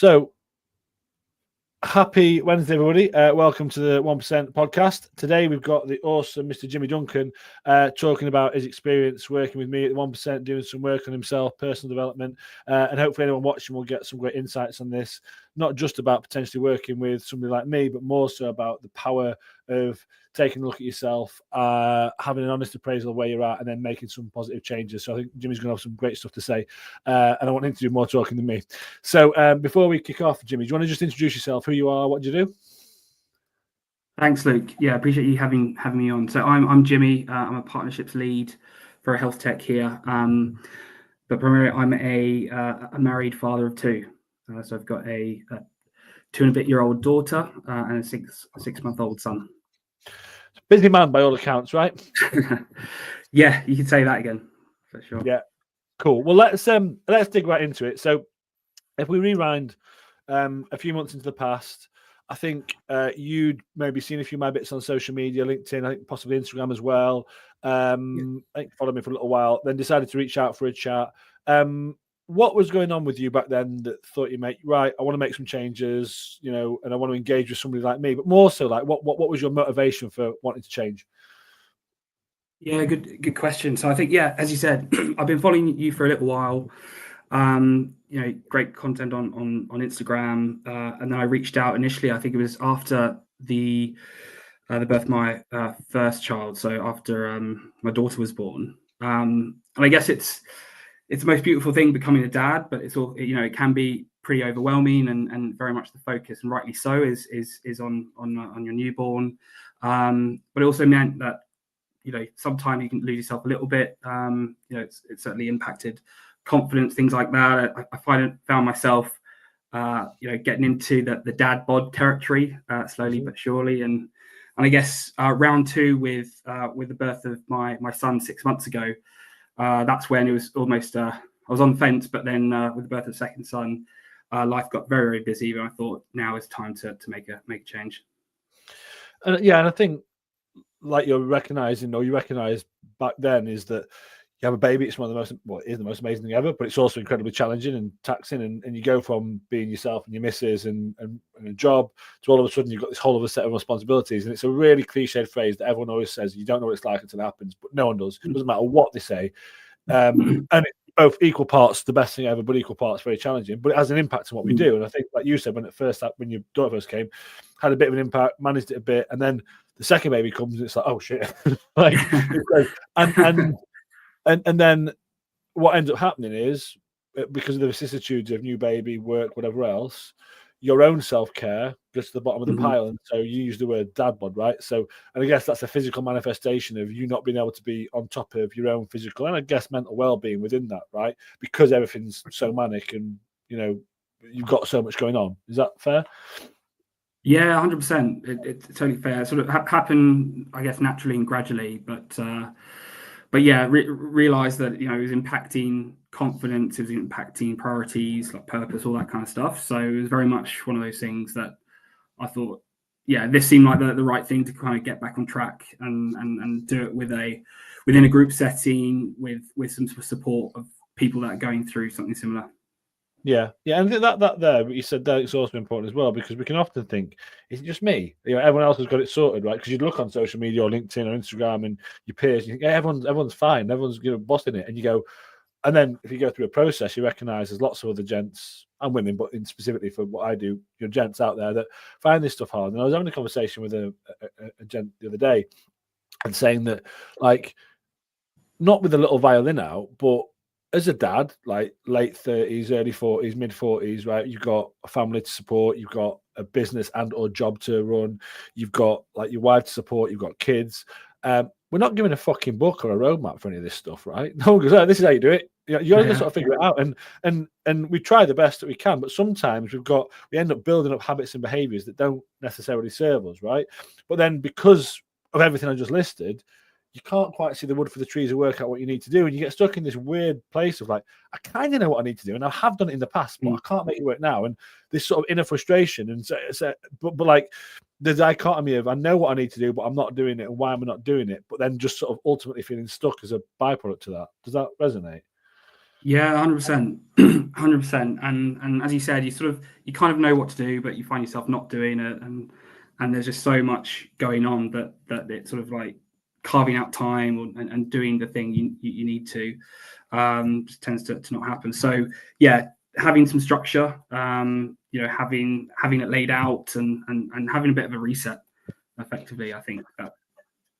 So, happy Wednesday, everybody. Welcome to the 1% podcast. Today, we've got the awesome Mr. Jimmy Duncan talking about his experience working with me at the 1%, doing some work on himself, personal development, and hopefully anyone watching will get some great insights on this, not just about potentially working with somebody like me, but more so about the power of taking a look at yourself, having an honest appraisal of where you're at, and then making some positive changes. So I think Jimmy's going to have some great stuff to say, and I want him to do more talking than me. So before we kick off, Jimmy, do you want to just introduce yourself, who you are, what do you do? Thanks, Luke. Yeah, appreciate you having me on. So I'm Jimmy. I'm a partnerships lead for a health tech here, but primarily I'm a married father of two. So I've got a 2-and-a-bit-year-old daughter and a six-month-old son. Busy man by all accounts, right? Yeah, you could say that again for sure. Yeah, cool. Well, let's dig right into it. So if we rewind a few months into the past, I think you'd maybe seen a few of my bits on social media, LinkedIn, I think possibly Instagram as well. I think you followed me for a little while, then decided to reach out for a chat. What was going on with you back then that thought you made right? I want to make some changes, and I want to engage with somebody like me. But more so, like, what was your motivation for wanting to change? Yeah, good question. So I think, as you said, I've been following you for a little while. Great content on Instagram, and then I reached out initially. I think it was after the birth of my first child, so after my daughter was born. And I guess it's the most beautiful thing, becoming a dad, but it's all, it can be pretty overwhelming, and very much the focus, and rightly so, is on your newborn. But it also meant that sometimes you can lose yourself a little bit. It's certainly impacted confidence, things like that. I found myself getting into the dad bod territory slowly but surely, and I guess round two with the birth of my son 6 months ago, that's when it was almost I was on the fence, but then with the birth of the second son, life got very, very busy, and I thought now is time to make a change. And I think, like you recognize back then, is that you have a baby. It's it is the most amazing thing ever, but it's also incredibly challenging and taxing. And you go from being yourself and your missus and a job to all of a sudden you've got this whole other set of responsibilities. And it's a really cliched phrase that everyone always says, you don't know what it's like until it happens, but no one does. It doesn't matter what they say. And it's both equal parts the best thing ever, but equal parts very challenging. But it has an impact on what we do. And I think, like you said, when your daughter first came, had a bit of an impact, managed it a bit, and then the second baby comes and it's like, oh shit. And then what ends up happening is, because of the vicissitudes of new baby, work, whatever else, your own self-care gets to the bottom of the pile. And so you use the word dad bod, right? So, and I guess that's a physical manifestation of you not being able to be on top of your own physical and I guess mental well-being within that, right? Because everything's so manic and, you've got so much going on. Is that fair? Yeah, 100%. It's totally fair. It sort of happened, I guess, naturally and gradually, but yeah, realized that it was impacting confidence, it was impacting priorities, like purpose, all that kind of stuff. So it was very much one of those things that I thought, this seemed like the right thing to kind of get back on track and do it within a group setting with some sort of support of people that are going through something similar. Yeah, and that there, but you said that it's also important as well, because we can often think, is it just me? Everyone else has got it sorted, right? Because you look on social media or LinkedIn or Instagram and your peers, you think, everyone's fine, everyone's bossing it, and you go, and then if you go through a process, you recognise there's lots of other gents and women, but specifically for what I do, gents out there that find this stuff hard. And I was having a conversation with a gent the other day, and saying that, like, not with a little violin out, but as a dad, like late 30s, early 40s, mid 40s, right? You've got a family to support, you've got a business and or job to run, you've got like your wife to support, you've got kids. We're not giving a fucking book or a roadmap for any of this stuff, right? No one goes, oh, this is how you do it. You got to sort of figure it out. And we try the best that we can, but sometimes we end up building up habits and behaviors that don't necessarily serve us, right? But then because of everything I just listed, you can't quite see the wood for the trees to work out what you need to do. And you get stuck in this weird place of like, I kind of know what I need to do. And I have done it in the past, but I can't make it work now. And this sort of inner frustration. And but like the dichotomy of, I know what I need to do, but I'm not doing it. And why am I not doing it? But then just sort of ultimately feeling stuck as a byproduct to that. Does that resonate? Yeah, 100%, 100%. And as you said, you kind of know what to do, but you find yourself not doing it, and there's just so much going on that it's sort of like carving out time and doing the thing you need to just tends to not happen. So yeah, having some structure, having it laid out and having a bit of a reset, effectively, I think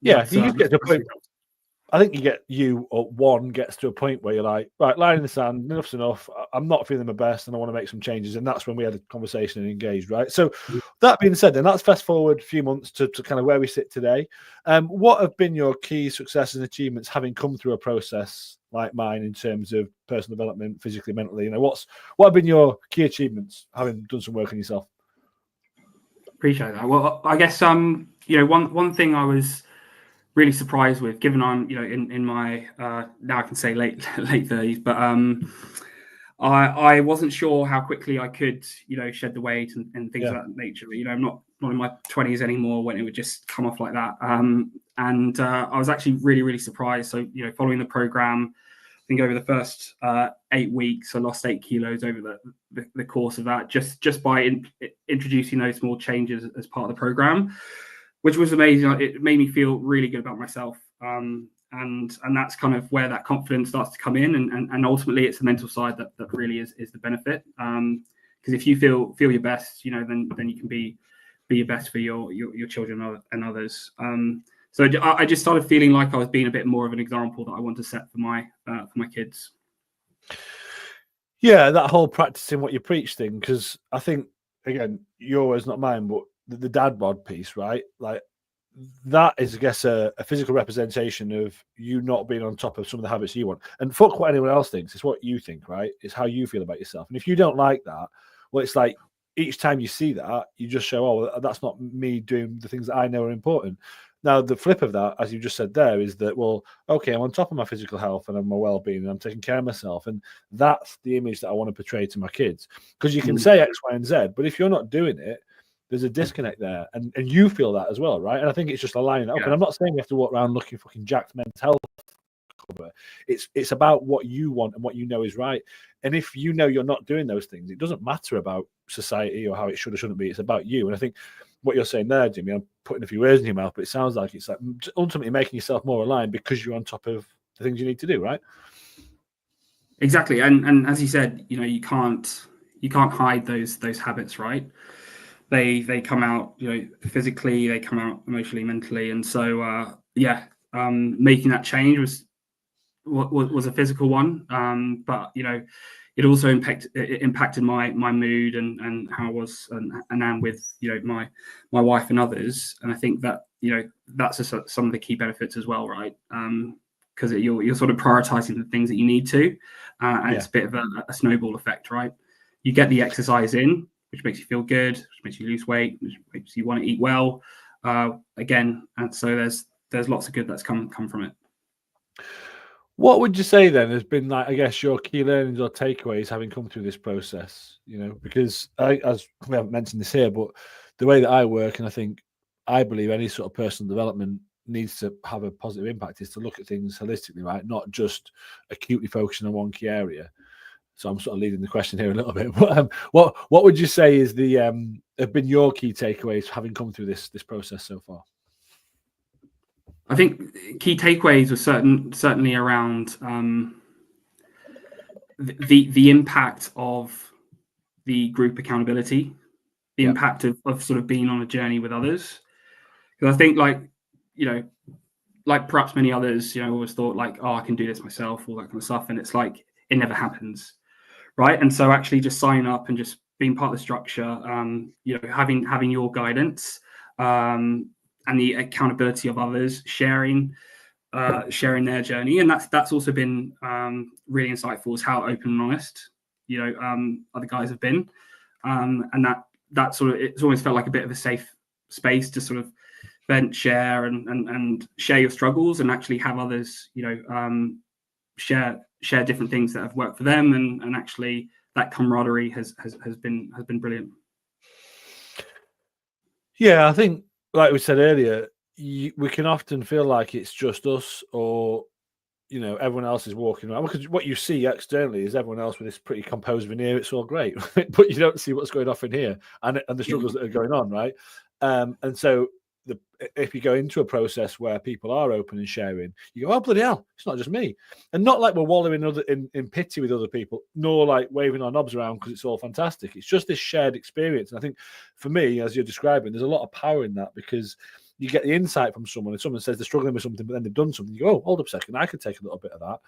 Yeah, that's you just get to a point. really helped. I think one gets to a point where you're like, right, line in the sand, enough's enough. I'm not feeling my best, and I want to make some changes. And that's when we had a conversation and engaged, right? So, that being said, then let's fast forward a few months to kind of where we sit today. What have been your key successes and achievements having come through a process like mine in terms of personal development, physically, mentally? You know, what have been your key achievements having done some work on yourself? Appreciate that. Well, I guess one thing I was really surprised with, given I'm in my now I can say late 30s, but I wasn't sure how quickly I could shed the weight and things Yeah. of that nature. I'm not in my 20s anymore when it would just come off like that. And I was actually really surprised. So following the program, I think over the first 8 weeks, I lost 8 kilos over the course of that, just by introducing those small changes as part of the program, which was amazing. It made me feel really good about myself. And that's kind of where that confidence starts to come in, and ultimately it's the mental side that really is the benefit. Because if you feel your best, then you can be your best for your children and others. So I just started feeling like I was being a bit more of an example that I want to set for my kids. Yeah, that whole practicing what you preach thing, because I think, again, yours, not mine, but the dad bod piece, right? Like, that is, I guess, a physical representation of you not being on top of some of the habits you want. And fuck what anyone else thinks. It's what you think, right? It's how you feel about yourself. And if you don't like that, well, it's like each time you see that, you just show, oh, well, that's not me doing the things that I know are important. Now, the flip of that, as you just said there, is that, well, okay, I'm on top of my physical health and my well-being, and I'm taking care of myself. And that's the image that I want to portray to my kids. Because you can say X, Y, and Z, but if you're not doing it, there's a disconnect there, and you feel that as well, right? And I think it's just aligning it up. Yeah. And I'm not saying you have to walk around looking fucking jacked mental health cover. It's about what you want and what you know is right. And if you know you're not doing those things, it doesn't matter about society or how it should or shouldn't be. It's about you. And I think what you're saying there, Jimmy, I'm putting a few words in your mouth, but it sounds like it's like ultimately making yourself more aligned because you're on top of the things you need to do, right? Exactly. And as you said, you can't hide those habits, right? They come out, physically, they come out emotionally, mentally. And so making that change was a physical one. But it also impacted my mood and how I was and am with my wife and others. And I think that that's some of the key benefits as well, right? Because you're sort of prioritizing the things that you need to, and it's a bit of a snowball effect, right? You get the exercise in, which makes you feel good, which makes you lose weight, which makes you want to eat well. Again, and so there's lots of good that's come from it. What would you say then has been, like, I guess, your key learnings or takeaways having come through this process? Because as we haven't mentioned this here, but the way that I work, and I believe any sort of personal development needs to have a positive impact, is to look at things holistically, right? Not just acutely focusing on one key area. So I'm sort of leading the question here a little bit. But what would you say is have been your key takeaways having come through this process so far? I think key takeaways were certainly around the impact of the group accountability, the impact of sort of being on a journey with others. Because I think, like perhaps many others, always thought like, oh, I can do this myself, all that kind of stuff, and it's like it never happens, right? And so actually just signing up and just being part of the structure, having your guidance, and the accountability of others, sharing their journey, and that's also been really insightful, is how open and honest other guys have been, and that sort of, it's always felt like a bit of a safe space to sort of vent, share, and share your struggles, and actually have others share different things that have worked for them, and actually that camaraderie has been brilliant. Yeah, I think, like we said earlier, we can often feel like it's just us, or everyone else is walking around, because what you see externally is everyone else with this pretty composed veneer. It's all great, but you don't see what's going off in here and the struggles that are going on, right? And so if you go into a process where people are open and sharing, you go, oh, bloody hell, it's not just me. And not like we're wallowing in pity with other people, nor like waving our knobs around because it's all fantastic. It's just this shared experience. And I think for me, as you're describing, there's a lot of power in that, because you get the insight from someone. If someone says they're struggling with something, but then they've done something, you go, oh, hold up a second, I could take a little bit of that.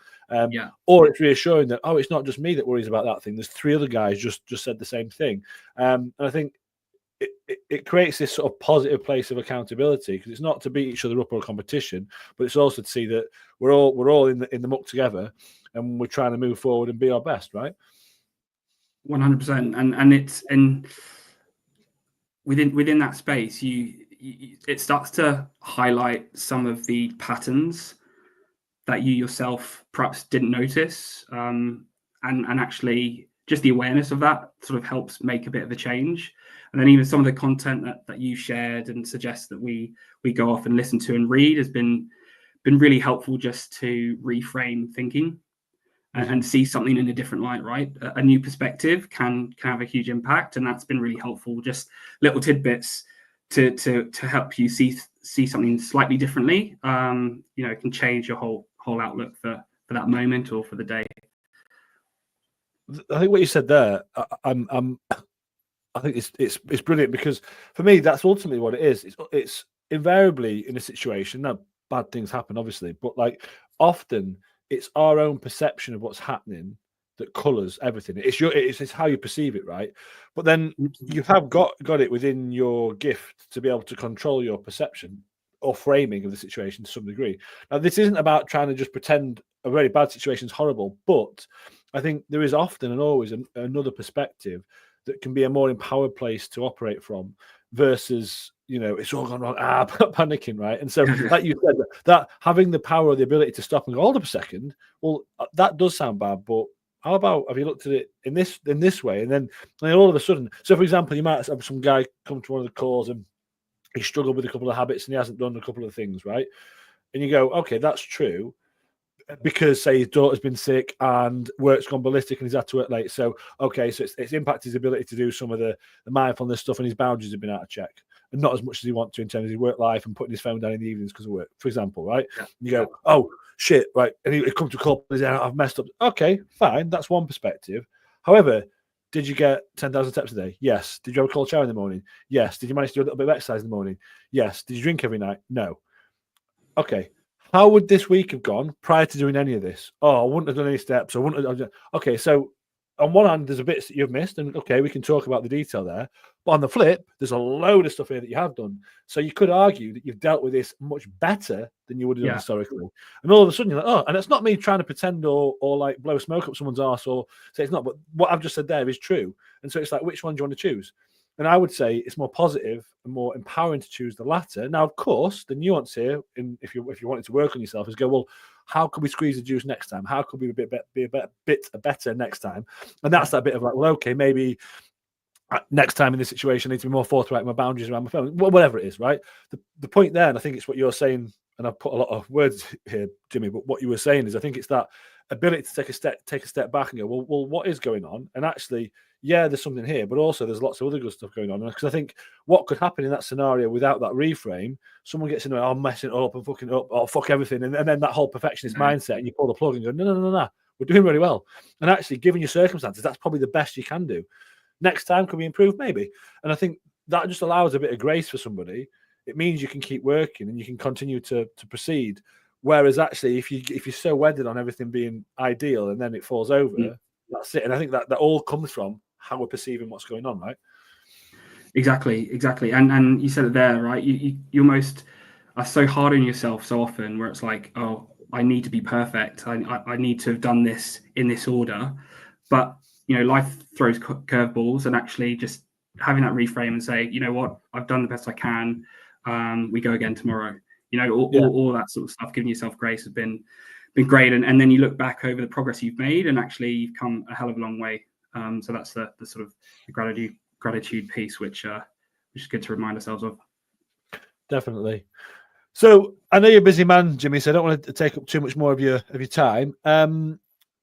Or it's reassuring that, oh, it's not just me that worries about that thing. There's 3 other guys just said the same thing. And I think it creates this sort of positive place of accountability, because it's not to beat each other up or a competition, but it's also to see that we're all in the muck together, and we're trying to move forward and be our best, right? 100%. And it's within that space, it starts to highlight some of the patterns that you yourself perhaps didn't notice, and actually just the awareness of that sort of helps make a bit of a change. And then even some of the content that you shared and suggest that we go off and listen to and read has been really helpful, just to reframe thinking and see something in a different light, right? A new perspective can have a huge impact, and that's been really helpful. Just little tidbits to help you see something slightly differently. Can change your whole outlook for that moment or for the day. I think what you said there, I think it's brilliant, because for me, that's ultimately what it is. It's invariably in a situation. Now, bad things happen, obviously, but like often it's our own perception of what's happening that colours everything. It's how you perceive it, right? But then you have got it within your gift to be able to control your perception or framing of the situation to some degree. Now, this isn't about trying to just pretend a very bad situation is horrible, but I think there is often and always another perspective that can be a more empowered place to operate from, versus, it's all gone wrong, panicking, right? And so, like you said, that having the power or the ability to stop and go, hold up a second, well, that does sound bad, but how about, have you looked at it in this way? And then all of a sudden, so for example, you might have some guy come to one of the calls and he struggled with a couple of habits and he hasn't done a couple of things, right? And you go, okay, that's true, because say his daughter's been sick and work's gone ballistic and he's had to work late. So okay, so it's impacted his ability to do some of the mindfulness stuff, and his boundaries have been out of check, and not as much as he wants to in terms of his work life and putting his phone down in the evenings because of work, for example, right? And you go, oh shit, right? And he comes to a call and he's I've messed up. Okay, fine, that's one perspective. However, did you get 10,000 steps a day? Yes. Did you have a cold shower in the morning? Yes. Did you manage to do a little bit of exercise in the morning? Yes. Did you drink every night? No. Okay. How would this week have gone prior to doing any of this? Oh, I wouldn't have done any steps. I wouldn't have done... Okay, so on one hand, there's a bit that you've missed, and okay, we can talk about the detail there. But on the flip, there's a load of stuff here that you have done. So you could argue that you've dealt with this much better than you would have done historically. And all of a sudden, you're like, oh, and it's not me trying to pretend or like blow smoke up someone's arse or say it's not, but what I've just said there is true. And so it's like, which one do you want to choose? And I would say it's more positive and more empowering to choose the latter. Now, of course, the nuance here, if you wanted to work on yourself, is go, well, how could we squeeze the juice next time? How could we be a bit better next time? And that's that bit of like, well, okay, maybe next time in this situation, I need to be more forthright with my boundaries around my phone, whatever it is, right? The point there, and I think it's what you're saying, and I've put a lot of words here, Jimmy, but what you were saying is I think it's that ability to take a step back and go, well, what is going on? And actually, yeah, there's something here, but also there's lots of other good stuff going on. Because I think what could happen in that scenario without that reframe, someone gets in there, I'm messing it up and fucking up, oh, fuck everything. And then that whole perfectionist mindset, and you pull the plug and go, no, we're doing really well. And actually, given your circumstances, that's probably the best you can do. Next time, can we improve? Maybe. And I think that just allows a bit of grace for somebody. It means you can keep working and you can continue to proceed. Whereas actually, if you're so wedded on everything being ideal and then it falls over, that's it. And I think that all comes from how we're perceiving what's going on, right? Exactly. And you said it there, right? You almost are so hard on yourself so often, where it's like, oh, I need to be perfect. I need to have done this in this order. But life throws curveballs, and actually just having that reframe and say, you know what, I've done the best I can. We go again tomorrow. All that sort of stuff. Giving yourself grace has been great. And then you look back over the progress you've made, and actually you've come a hell of a long way. So that's the sort of the gratitude piece, which is good to remind ourselves of. Definitely. So I know you're a busy man, Jimmy, so I don't want to take up too much more of your time.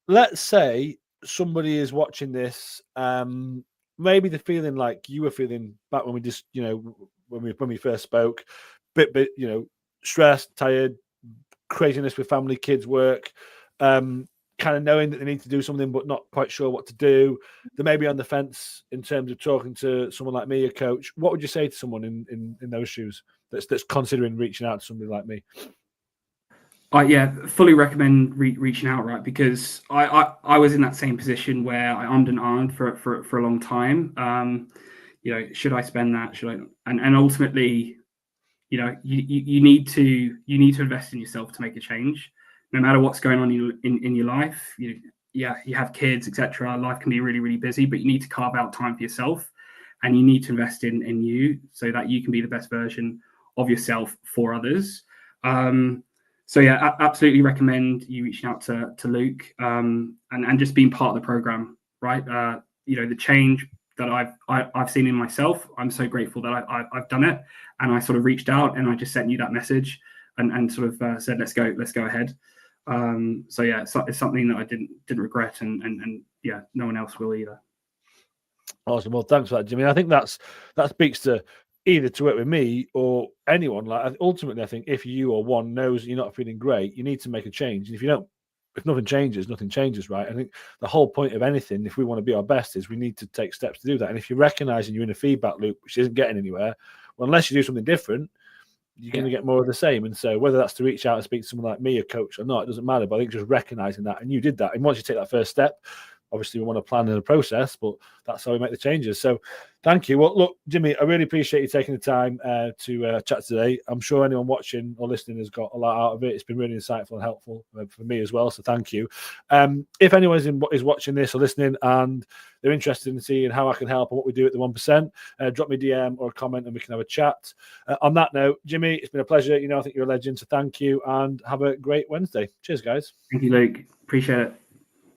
Let's say somebody is watching this. Maybe they're feeling like you were feeling back when we just, when we first spoke, bit, stressed, tired, craziness with family, kids, work, kind of knowing that they need to do something but not quite sure what to do. They may be on the fence in terms of talking to someone like me, a coach. What would you say to someone in those shoes that's considering reaching out to somebody like me? Yeah, fully recommend reaching out, right? Because I was in that same position where I ummed and ahed for a long time. Should I spend that? Should I? And ultimately, you need to invest in yourself to make a change, no matter what's going on in your life. You have kids, etc. Life can be really, really busy, but you need to carve out time for yourself, and you need to invest in you so that you can be the best version of yourself for others. So yeah, absolutely recommend you reaching out to Luke, and just being part of the program, right? The change that I've seen in myself, I'm so grateful that I've done it, and I sort of reached out and I just sent you that message and sort of said, let's go ahead. So yeah, it's something that I didn't regret, and yeah, no one else will either. Awesome. Well, thanks for that, Jimmy. I think that speaks to either to work with me or anyone. Like, ultimately, I think if you or one knows you're not feeling great, you need to make a change. And if nothing changes, nothing changes, right? I think the whole point of anything, if we want to be our best, is we need to take steps to do that. And if you're recognizing you're in a feedback loop which isn't getting anywhere, well, unless you do something different, you're going to get more of the same. And so whether that's to reach out and speak to someone like me, a coach, or not, it doesn't matter. But I think just recognizing that, and you did that. And once you take that first step, obviously we want to plan in a process, but that's how we make the changes. So thank you. Well, look, Jimmy, I really appreciate you taking the time to chat today. I'm sure anyone watching or listening has got a lot out of it. It's been really insightful and helpful for me as well. So thank you. If anyone is watching this or listening and they're interested in seeing how I can help and what we do at the 1%, drop me a DM or a comment and we can have a chat. On that note, Jimmy, it's been a pleasure. I think you're a legend. So thank you and have a great Wednesday. Cheers, guys. Thank you, Luke. Appreciate it.